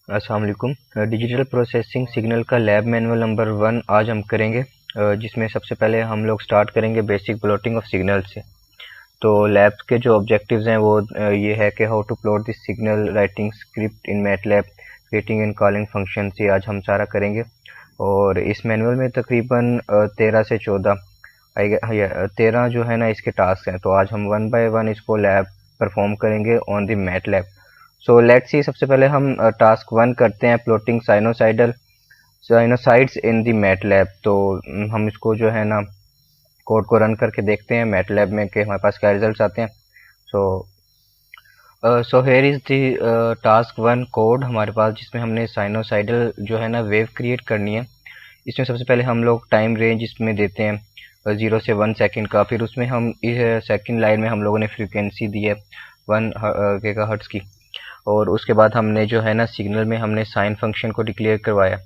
अस्सलाम वालेकुम। Digital processing signal का लैब मैनुअल नंबर 1 आज हम करेंगे, जिसमें सबसे पहले हम लोग स्टार्ट करेंगे बेसिक प्लॉटिंग ऑफ सिग्नल से। तो लैब के जो ऑब्जेक्टिव्स हैं वो ये है कि how to plot this signal, writing script in MATLAB, creating and calling function से आज हम सारा करेंगे। और इस मैनुअल में तकरीबन 13 से 14 13 जो है ना इसके टास्क हैं। तो आज हम वन बाय वन इसको लैब परफॉर्म करेंगे on the MATLAB. So let's see, सबसे पहले हम टास्क 1 करते हैं, प्लॉटिंग साइनोसाइड्स इन द मैटलैब। तो हम इसको जो है ना कोड को रन करके देखते हैं मैटलैब में कि हमारे पास क्या रिजल्ट्स आते हैं। So so here is the task 1 code हमारे पास, जिसमें हमने साइनोसाइडल जो है ना वेव क्रिएट करनी है। इसमें सबसे पहले हम लोग टाइम रेंज इसमें देते हैं 0 से 1 सेकंड का। फिर उसमें हम इस सेकंड लाइन में हम लोगों ने फ्रीक्वेंसी दी है 1 गीगाहर्ट्ज़ की। और उसके बाद हमने जो है ना सिग्नल में हमने साइन फंक्शन को डिक्लेयर करवाया,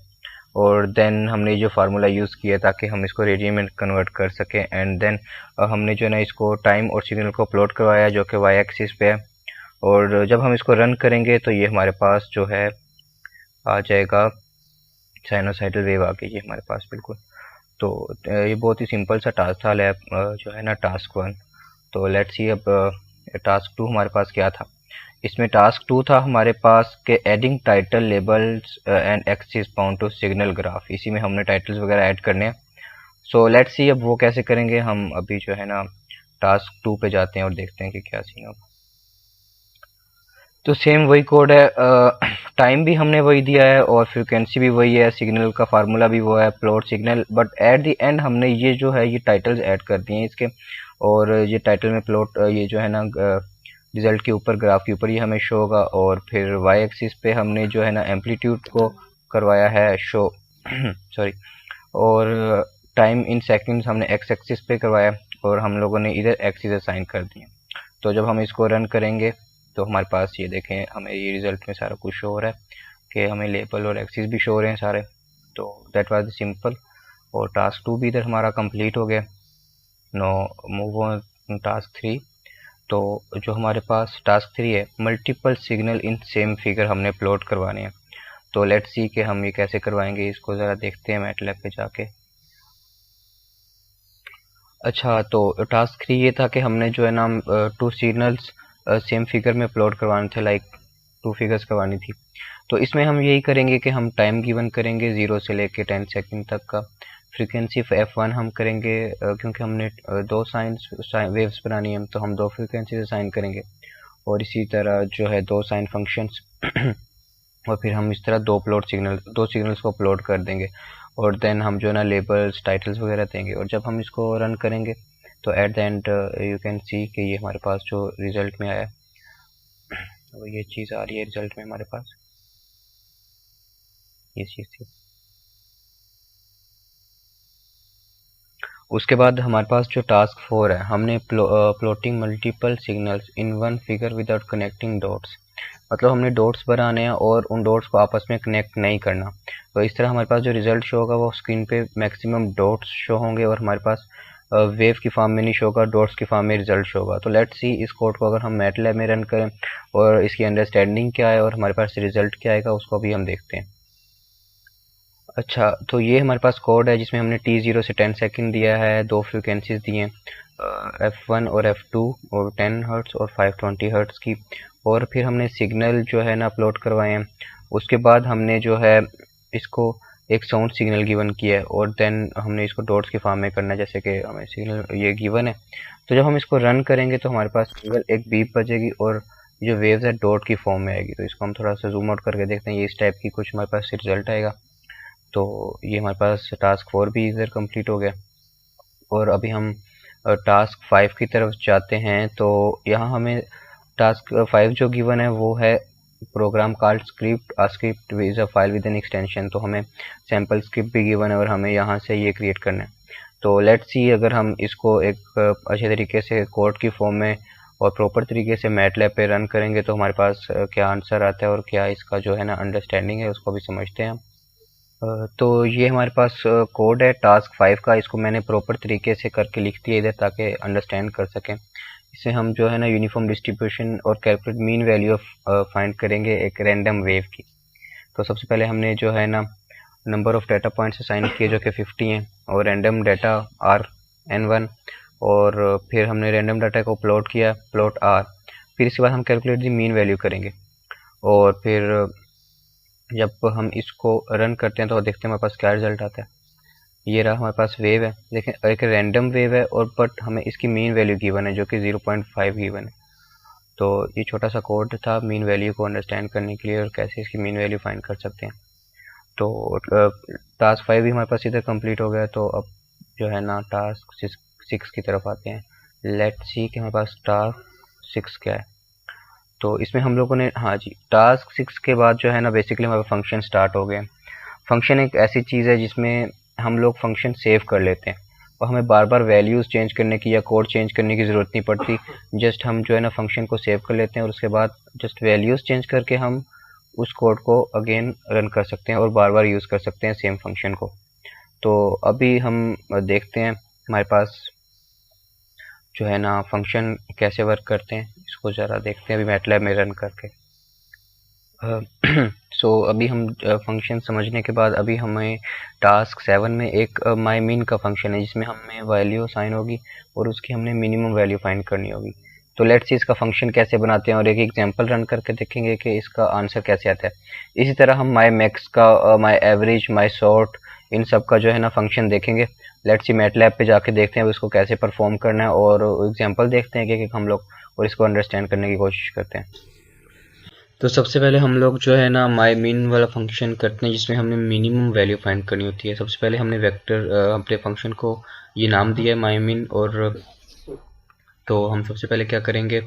और देन हमने जो फार्मूला यूज़ किया ताकि हम इसको रेडियन में कन्वर्ट कर सकें। एंड देन हमने जो है ना इसको टाइम और सिग्नल को प्लॉट करवाया जो कि वाई एक्सिस पे है। और जब हम इसको रन करेंगे तो ये हमारे पास जो है आ जाएगा, साइनोसाइडल वेव आ गई है हमारे पास बिल्कुल। तो ये बहुत ही सिंपल सा टास्क था लैब जो है ना टास्क 1। तो लेट्स सी अब टास्क 2 हमारे पास क्या था। इसमें टास्क 2 था हमारे पास के adding title labels and axis bound to signal graph. इसी में हमने टाइटल्स वगैरह ऐड करने हैं। सो लेट्स सी अब वो कैसे करेंगे। हम अभी जो है ना टास्क 2 पे जाते हैं और देखते हैं कि क्या सीन होगा। तो सेम वही कोड है, टाइम भी हमने वही दिया है और फ्रिक्वेंसी भी वही है, सिग्नल का फार्मूला भी वो है, plot signal. But at the end हमने ये जो है ये टाइटल्स ऐड कर दिए हैं इसके। और ये टाइटल में प्लॉट ये जो है ना रिजल्ट के ऊपर, ग्राफ के ऊपर ये हमें शो होगा। और फिर वाई एक्सिस पे हमने जो है ना एम्पलीट्यूड को करवाया है शो सॉरी। और टाइम इन सेकंड्स हमने एक्स एक्सिस पे करवाया, और हम लोगों ने इधर एक्सिस असाइन कर दिए। तो जब हम इसको रन करेंगे तो हमारे पास ये देखें, हमें ये रिजल्ट में सारा कुछ शो हो रहा है कि हमें लेबल और एक्सिस भी शो हो रहे हैं सारे। तो दैट वाज सिंपल। और टास्क 2 भी इधर हमारा कंप्लीट हो गया। Now move on task 3। तो जो हमारे पास टास्क 3 है, multiple signal in same figure हमने प्लॉट करवाने हैं। तो लेट्स सी कि हम ये कैसे करवाएंगे, इसको ज़रा देखते हैं मैटलैब पे जाके। अच्छा, तो टास्क 3 ये था कि हमने जो है ना 2 सिग्नल्स सेम फिगर में प्लॉट करवाने थे, लाइक 2 फिगर्स करवानी थी। तो इसमें हम यही करेंगे कि हम टाइम गिवन करेंगे 0 से लेके 10 सेकंड तक का। फ्रीक्वेंसी f1 हम करेंगे, क्योंकि हमने 2 साइंस वेव्स बनानी है तो हम 2 फ्रीक्वेंसी से साइन करेंगे। और इसी तरह जो है 2 साइन फंक्शंस और फिर हम इस तरह 2 सिग्नल्स को प्लॉट कर देंगे। और देन हम जो है ना लेबल्स, टाइटल्स वगैरह देंगे। और जब हम इसको रन करेंगे तो at the end you can see कि ये हमारे पास जो रिज़ल्ट में आया, वो ये चीज़ आ रही है रिज़ल्ट में हमारे पास, ये चीज़ थी। उसके बाद हमारे पास जो टास्क 4 है, हमने plotting multiple signals in one figure without connecting dots. मतलब हमने डॉट्स बनाने हैं और उन डॉट्स को आपस में कनेक्ट नहीं करना। तो इस तरह हमारे पास जो रिजल्ट शो होगा वो स्क्रीन पे मैक्सिमम डॉट्स शो होंगे, और हमारे पास वेव की फॉर्म में नहीं शो होगा, डॉट्स की फॉर्म में रिजल्ट शो होगा। तो लेट्स सी इस कोड को अगर हम मैटलैब में रन करें और इसकी अंडरस्टैंडिंग क्या है और हमारे पास रिजल्ट क्या आएगा, उसको भी हम देखते हैं। अच्छा, तो ये हमारे पास कोड है जिसमें हमने t0 से 10 सेकंड दिया है, 2 फ्रिक्वेंसीज दी हैं f1 और f2, और 10 हर्ट्स और 520 हर्ट्स की। और फिर हमने सिग्नल जो है ना अपलोड करवाए हैं। उसके बाद हमने जो है इसको एक साउंड सिग्नल गिवन किया है, और देन हमने इसको डॉट्स की फॉर्म में करना है, जैसे कि हमें सिग्नल ये गिवन है। तो जब हम इसको रन करेंगे तो हमारे पास केवल एक बीप बजेगी और जो वेव्स है डॉट की फॉर्म में आएगी। तो इसको हम थोड़ा सा जूम आउट करके देखते हैं, ये इस टाइप की कुछ हमारे पास रिजल्ट आएगा। तो ये हमारे पास टास्क 4 भी इधर कंप्लीट हो गया। और अभी हम टास्क 5 की तरफ जाते हैं। तो यहाँ हमें टास्क 5 जो गिवन है वो है program called script. Script is a file with an extension. तो हमें सैम्पल स्क्रिप्ट भी गिवन है और हमें यहाँ से ये क्रिएट करना है। तो लेट्स सी अगर हम इसको एक अच्छे तरीके से कोड की फॉर्म में और प्रॉपर तरीके से मैटलैब पे रन करेंगे तो हमारे पास क्या आंसर आता है और क्या इसका जो है ना अंडरस्टैंडिंग है, उसको भी समझते हैं हम। तो ये हमारे पास कोड है टास्क 5 का। इसको मैंने प्रॉपर तरीके से करके लिख दिया इधर ताकि अंडरस्टैंड कर सकें। इससे हम जो है ना यूनिफॉर्म डिस्ट्रीब्यूशन और calculate mean value of find करेंगे एक रैंडम वेव की। तो सबसे पहले हमने जो है ना number of data points assign किए जो कि 50 हैं, और रैंडम डाटा आर n1, और फिर हमने रैंडम डाटा को प्लॉट किया, प्लॉट आर। फिर इसके बाद हम कैलकुलेट दी मीन वैल्यू करेंगे, और फिर जब हम इसको रन करते हैं तो देखते हैं हमारे पास क्या रिजल्ट आता है। ये रहा हमारे पास वेव है, देखें एक रैंडम वेव है, और बट हमें इसकी मीन वैल्यू गिवन है जो कि 0.5 गिवन है। तो ये छोटा सा कोड था मीन वैल्यू को अंडरस्टैंड करने के लिए और कैसे इसकी मीन वैल्यू फाइंड कर सकते हैं। तो टास्क 5 भी हमारे पास इधर कंप्लीट हो गया। तो अब जो है ना टास्क 6 की तरफ आते हैं। लेट्स सी कि हमारे पास टास्क 6 क्या है। तो इसमें हम लोगों ने, हाँ जी, टास्क 6 के बाद जो है ना बेसिकली हमारे फंक्शन स्टार्ट हो गए। फंक्शन एक ऐसी चीज़ है जिसमें हम लोग फंक्शन सेव कर लेते हैं और हमें बार बार वैल्यूज़ चेंज करने की या कोड चेंज करने की ज़रूरत नहीं पड़ती। जस्ट हम जो है ना फंक्शन को सेव कर लेते हैं और उसके बाद जस्ट वैल्यूज़ चेंज करके हम उस कोड को अगेन रन कर सकते हैं और बार बार यूज़ कर सकते हैं सेम फंक्शन को। तो अभी हम देखते हैं हमारे पास जो है ना फंक्शन कैसे वर्क करते हैं, इसको ज़रा देखते हैं अभी मैटलैब में रन करके। सो अभी हम फंक्शन समझने के बाद अभी हमें टास्क 7 में एक माई मीन का फंक्शन है जिसमें हमें वैल्यू असाइन होगी और उसकी हमने मिनिमम वैल्यू फाइंड करनी होगी। तो लेट्स सी इसका फंक्शन कैसे बनाते हैं और एक एग्जांपल रन करके देखेंगे कि इसका आंसर कैसे आता है। इसी तरह हम माई मैक्स का, माई एवरेज, माई सॉर्ट, इन सब का जो है ना फंक्शन देखेंगे। लेट्स सी मैटलैब पे जाके देखते हैं इसको कैसे परफॉर्म करना है और एग्जाम्पल देखते हैं कि हम लोग और इसको अंडरस्टैंड करने की कोशिश करते हैं। तो सबसे पहले हम लोग जो है ना माई मीन वाला फंक्शन करते हैं जिसमें हमने मिनिमम वैल्यू फाइंड करनी होती है। सबसे पहले हमने वेक्टर अपने फंक्शन को ये नाम दिया है माई मीन, और तो हम सबसे पहले क्या करेंगे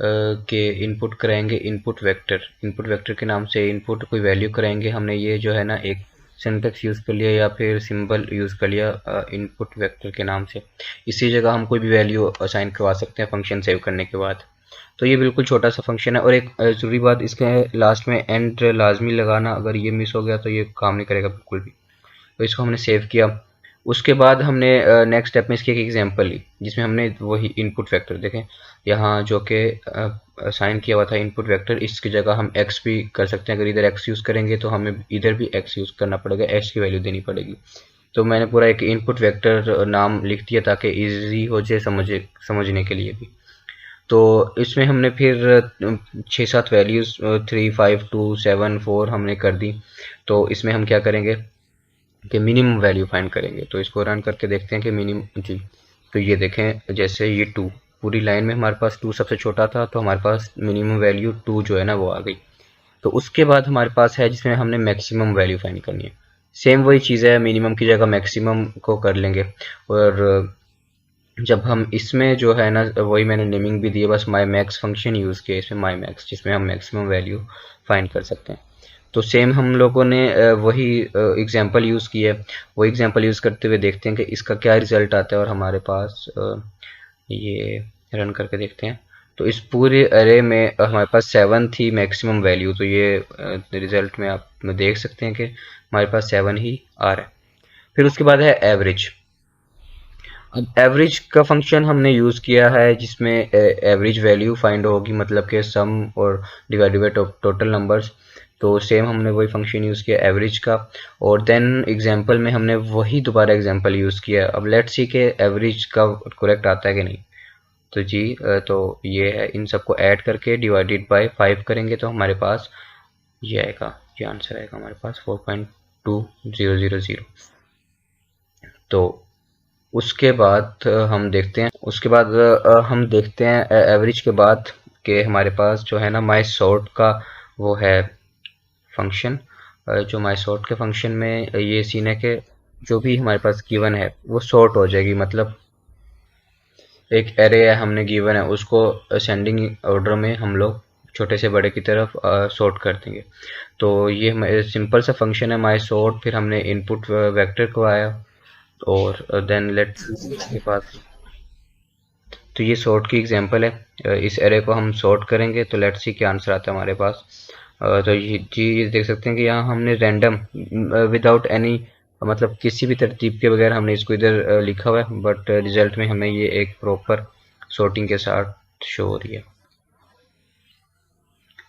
कि इनपुट कराएंगे इनपुट वेक्टर के नाम से इनपुट कोई वैल्यू कराएंगे। हमने ये जो है ना एक सिंटैक्स यूज़ कर लिया या फिर सिंबल यूज़ कर लिया इनपुट वेक्टर के नाम से। इसी जगह हम कोई भी वैल्यू असाइन करवा सकते हैं फंक्शन सेव करने के बाद। तो ये बिल्कुल छोटा सा फंक्शन है, और एक ज़रूरी बात इसके लास्ट में एंड लाजमी लगाना, अगर ये मिस हो गया तो ये काम नहीं करेगा बिल्कुल भी। तो इसको हमने सेव किया। उसके बाद हमने नेक्स्ट स्टेप में इसकी एक एग्जांपल ली जिसमें हमने वही इनपुट वेक्टर देखें यहाँ जो कि असाइन किया हुआ था इनपुट वेक्टर, इसकी जगह हम एक्स भी कर सकते हैं। अगर इधर एक्स यूज़ करेंगे तो हमें इधर भी एक्स यूज़ करना पड़ेगा, एक्स की वैल्यू देनी पड़ेगी। तो मैंने पूरा एक इनपुट वेक्टर नाम लिख दिया ताकि ईजी हो जाए समझने के लिए भी। तो इसमें हमने फिर 6-7 वैल्यूज़ 3, 5, 2, 7, 4 हमने कर दी। तो इसमें हम क्या करेंगे कि मिनिमम वैल्यू फाइंड करेंगे। तो इसको रन करके देखते हैं कि मिनिमम जी। तो ये देखें जैसे ये 2 पूरी लाइन में हमारे पास 2 सबसे छोटा था, तो हमारे पास मिनिमम वैल्यू 2 जो है ना वो आ गई। तो उसके बाद हमारे पास है जिसमें हमने मैक्सिमम वैल्यू फाइंड करनी है। सेम वही चीज़ है, मिनिमम की जगह मैक्सिमम को कर लेंगे। और जब हम इसमें जो है ना वही मैंने नेमिंग भी दी है, बस माई मैक्स फंक्शन यूज़ किया इसमें माई मैक्स, जिसमें हम मैक्सिमम वैल्यू फाइंड कर सकते हैं। तो सेम हम लोगों ने वही एग्जांपल यूज़ किया है। वो एग्जांपल यूज़ करते हुए देखते हैं कि इसका क्या रिज़ल्ट आता है। और हमारे पास ये रन करके देखते हैं। तो इस पूरे अरे में हमारे पास 7 थी मैक्सिमम वैल्यू। तो ये रिज़ल्ट में आप देख सकते हैं कि हमारे पास 7 ही आ रहा है। फिर उसके बाद है एवरेज। अब एवरेज का फंक्शन हमने यूज़ किया है जिसमें एवरेज वैल्यू फाइंड होगी, मतलब कि सम और डिवाइडेड बाय टोटल नंबर्स। तो सेम हमने वही फंक्शन यूज़ किया एवरेज का, और देन एग्जांपल में हमने वही दोबारा एग्जांपल यूज़ किया। अब लेट्स सी के एवरेज का करेक्ट आता है कि नहीं। तो जी तो ये है, इन सबको ऐड करके डिवाइडेड बाय 5 करेंगे तो हमारे पास ये आएगा, ये आंसर आएगा हमारे पास 4.2000। तो उसके बाद हम देखते हैं, उसके बाद हम देखते हैं एवरेज के बाद कि हमारे पास जो है ना माई सॉर्ट का वो है फंक्शन। जो माई सॉर्ट के फंक्शन में ये सीन है कि जो भी हमारे पास गिवन है वो सॉर्ट हो जाएगी। मतलब एक एरे है हमने गिवन है, उसको असेंडिंग ऑर्डर में हम लोग छोटे से बड़े की तरफ सॉर्ट कर देंगे। तो ये सिंपल सा फंक्शन है माई सॉर्ट। फिर हमने इनपुट वेक्टर को आया और देन लेट्स के पास, तो ये सॉर्ट की एग्जांपल है। इस एरे को हम सॉर्ट करेंगे तो लेट्स सी क्या आंसर आता है हमारे पास। तो ये चीज़ देख सकते हैं कि यहाँ हमने रैंडम विदाउट एनी, मतलब किसी भी तरतीब के बगैर हमने इसको इधर लिखा हुआ है, बट रिजल्ट में हमें ये एक प्रॉपर सॉर्टिंग के साथ शो हो रही है।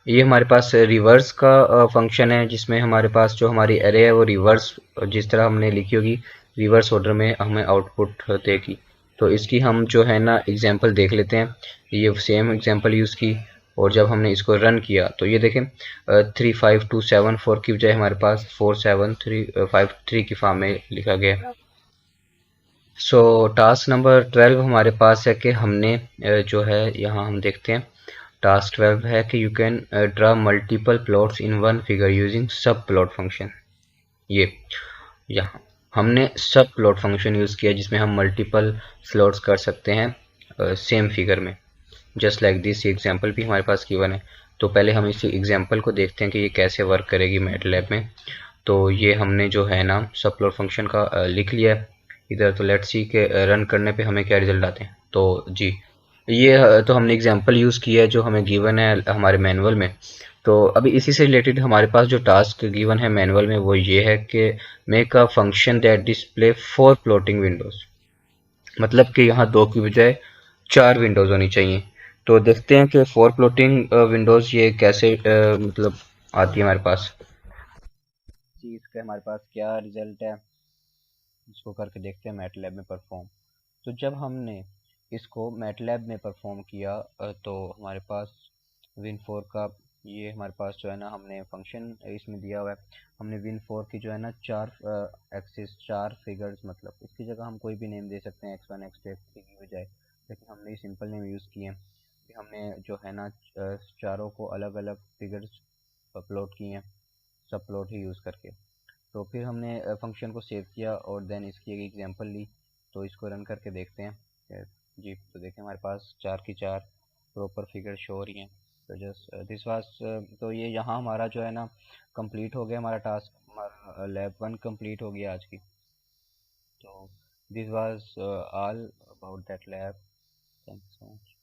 ये हमारे पास रिवर्स का फंक्शन है, जिसमें हमारे पास जो हमारी एरे है वो रिवर्स, जिस तरह हमने लिखी होगी रिवर्स ऑर्डर में हमें आउटपुट देगी। तो इसकी हम जो है ना एग्जांपल देख लेते हैं। ये सेम एग्जांपल यूज़ की, और जब हमने इसको रन किया तो ये देखें 35274 की बजाय हमारे पास 47353 की फॉर्म में लिखा गया। सो टास्क नंबर 12 हमारे पास है कि हमने जो है यहाँ हम देखते हैं टास्क 12 है कि you can draw multiple plots in one figure using सब प्लॉट फंक्शन। ये यहाँ हमने सब प्लॉट फंक्शन यूज़ किया, जिसमें हम मल्टीपल स्लॉट्स कर सकते हैं सेम फिगर में। जस्ट लाइक दिस एग्जांपल भी हमारे पास गिवन है। तो पहले हम इस एग्जांपल को देखते हैं कि ये कैसे वर्क करेगी मैटलैब में। तो ये हमने जो है ना सब प्लॉट फंक्शन का लिख लिया है इधर। तो लेट्स सी के रन करने पे हमें क्या रिजल्ट आते हैं। तो जी ये तो हमने एग्जांपल यूज़ किया है जो हमें गिवन है हमारे मैनुअल में। तो अभी इसी से रिलेटेड हमारे पास जो टास्क गिवन है मैनुअल में वो ये है कि make a function that display 4 plotting Windows. मतलब कि यहाँ 2 की बजाय 4 विंडोज होनी चाहिए। तो देखते हैं कि 4 प्लॉटिंग विंडोज ये कैसे मतलब आती है हमारे पास। जी इसका हमारे पास क्या रिजल्ट है, इसको करके देखते हैं मैटलैब में परफॉर्म। तो जब हमने इसको मैटलैब में परफॉर्म किया तो हमारे पास विन4 का ये हमारे पास जो है ना हमने फंक्शन इसमें दिया हुआ है। हमने विन4 की जो है ना 4 एक्सिस 4 फिगर्स, मतलब इसकी जगह हम कोई भी नेम दे सकते हैं x1 x2 x3 की बजाय, लेकिन हमने सिंपल नेम यूज़ किए हैं कि हमने जो है ना चारों को अलग अलग फिगर्स अपलोड किए हैं सब प्लॉट ही यूज़ करके। तो फिर हमने फंक्शन को सेव किया और देन इसकी एक एग्जांपल ली। तो इसको रन करके देखते हैं जी। तो देखें हमारे पास 4 की 4 प्रॉपर फिगर शो हो रही हैं। तो जस्ट दिस वाज, तो ये यहाँ हमारा जो है ना कंप्लीट हो गया हमारा टास्क, हमारा लैब 1 कंप्लीट हो गया आज की। तो this was all about that lab. Thank you so much.